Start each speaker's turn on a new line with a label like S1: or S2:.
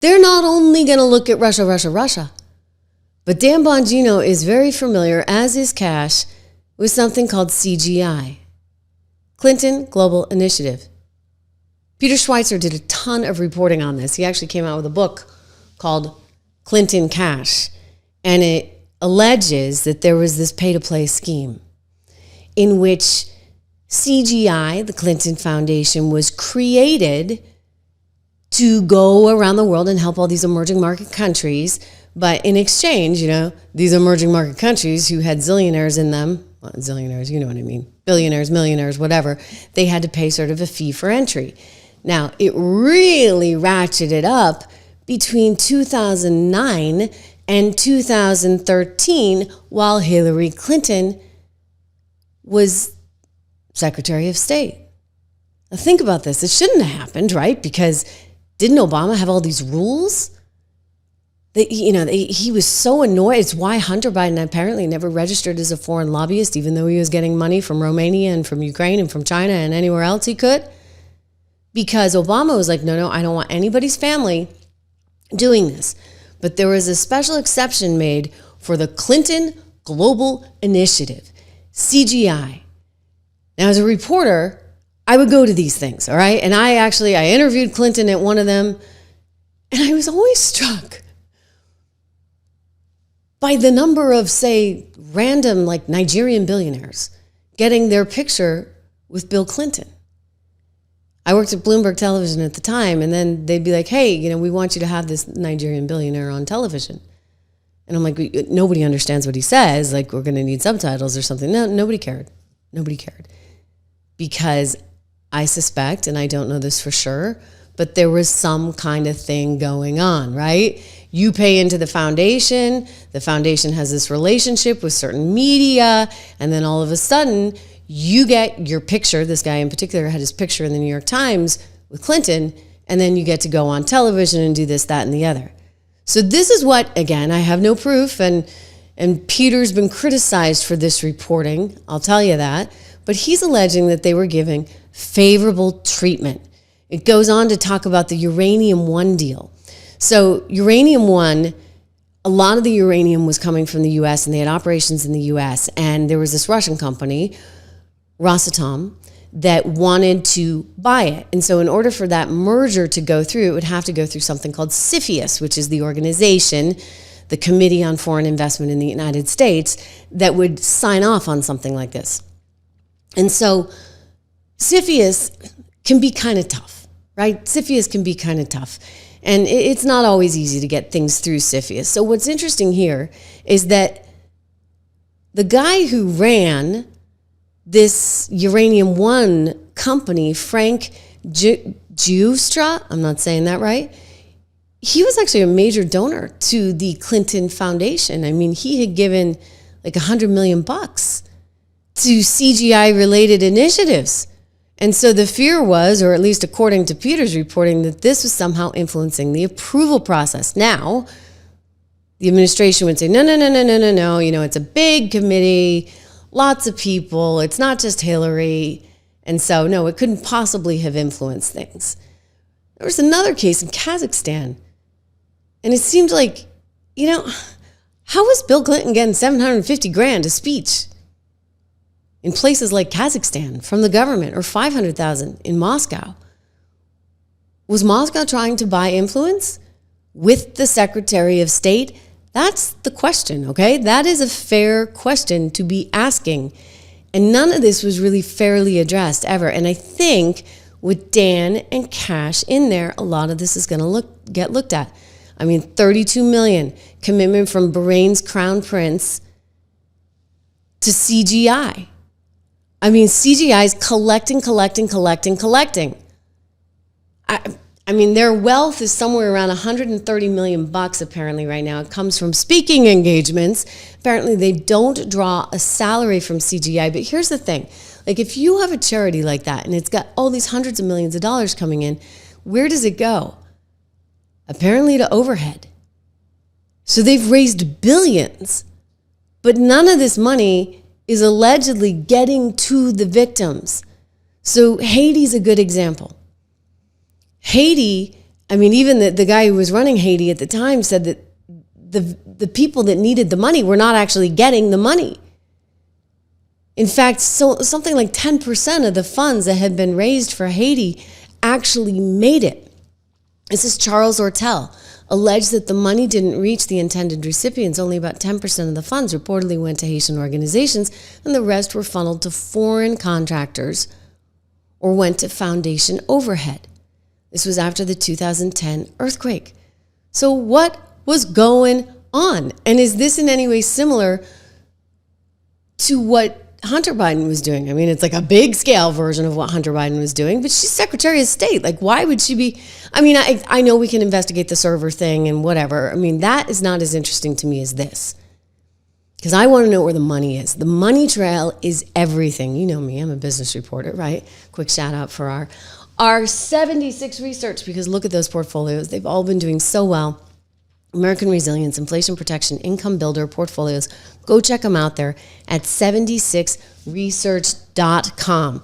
S1: they're not only going to look at Russia, but Dan Bongino is very familiar, as is Cash, with something called CGI, Clinton Global Initiative. Peter Schweitzer did a ton of reporting on this. He actually came out with a book called Clinton Cash, and it alleges that there was this pay-to-play scheme in which CGI, the Clinton Foundation, was created to go around the world and help all these emerging market countries. But in exchange, these emerging market countries who had zillionaires in them, well, zillionaires, you know what I mean, billionaires, millionaires, whatever, they had to pay sort of a fee for entry. Now, it really ratcheted up between 2009 and 2013 while Hillary Clinton was Secretary of State. Now, think about this. It shouldn't have happened, right? Because didn't Obama have all these rules? He was so annoyed. It's why Hunter Biden apparently never registered as a foreign lobbyist, even though he was getting money from Romania and from Ukraine and from China and anywhere else he could. Because Obama was like, no, I don't want anybody's family doing this. But there was a special exception made for the Clinton Global Initiative, CGI. Now, as a reporter, I would go to these things, all right? And I interviewed Clinton at one of them, and I was always struck by the number of, say, random, like, Nigerian billionaires getting their picture with Bill Clinton. I worked at Bloomberg Television at the time, and then they'd be like, hey, we want you to have this Nigerian billionaire on television. And I'm like, nobody understands what he says. Like, we're going to need subtitles or something. No, nobody cared. Nobody cared. Because I suspect, and I don't know this for sure, but there was some kind of thing going on, right? You pay into the foundation has this relationship with certain media, and then all of a sudden, you get your picture. This guy in particular had his picture in the New York Times with Clinton, and then you get to go on television and do this, that, and the other. So this is what, again, I have no proof, and Peter's been criticized for this reporting, I'll tell you that, but he's alleging that they were giving favorable treatment. It goes on to talk about the Uranium One deal. So Uranium One, a lot of the uranium was coming from the U.S., and they had operations in the U.S., and there was this Russian company, Rosatom, that wanted to buy it. And so in order for that merger to go through, it would have to go through something called CFIUS, which is the organization, the Committee on Foreign Investment in the United States, that would sign off on something like this. And so CFIUS can be kind of tough, right? CFIUS can be kind of tough. And it's not always easy to get things through CFIUS. So what's interesting here is that the guy who ran this Uranium One company, Frank Giustra, I'm not saying that right, he was actually a major donor to the Clinton Foundation. I mean, he had given like $100 million to CGI-related initiatives. And so the fear was, or at least according to Peter's reporting, that this was somehow influencing the approval process. Now, the administration would say, no, it's a big committee, lots of people, it's not just Hillary. And so, no, it couldn't possibly have influenced things. There was another case in Kazakhstan. And it seemed like, how was Bill Clinton getting $750,000 a speech in places like Kazakhstan from the government, or $500,000 in Moscow? Was Moscow trying to buy influence with the Secretary of State? That's the question, okay? That is a fair question to be asking. And none of this was really fairly addressed ever. And I think with Dan and Cash in there, a lot of this is going to get looked at. I mean, $32 million commitment from Bahrain's crown prince to CGI. I mean, CGI is collecting. I mean, their wealth is somewhere around $130 million apparently right now. It comes from speaking engagements. Apparently, they don't draw a salary from CGI. But here's the thing. Like, if you have a charity like that and it's got all these hundreds of millions of dollars coming in, where does it go? Apparently to overhead. So they've raised billions, but none of this money is allegedly getting to the victims. So Haiti's a good example. Haiti I mean, even the guy who was running Haiti at the time said that the people that needed the money were not actually getting the money. In fact, something like 10% of the funds that had been raised for Haiti actually made it. This is Charles Ortel, alleged that the money didn't reach the intended recipients. Only about 10% of the funds reportedly went to Haitian organizations, and the rest were funneled to foreign contractors or went to foundation overhead. This was after the 2010 earthquake. So what was going on? And is this in any way similar to what Hunter Biden was doing? I mean, it's like a big scale version of what Hunter Biden was doing, but she's Secretary of State. Like, why would she be? I mean, I know we can investigate the server thing and whatever. I mean, that is not as interesting to me as this, because I want to know where the money is. The money trail is everything. You know me, I'm a business reporter, right? Quick shout out for our 76 research, because look at those portfolios. They've all been doing so well. American Resilience, Inflation Protection, Income Builder portfolios. Go check them out there at 76research.com.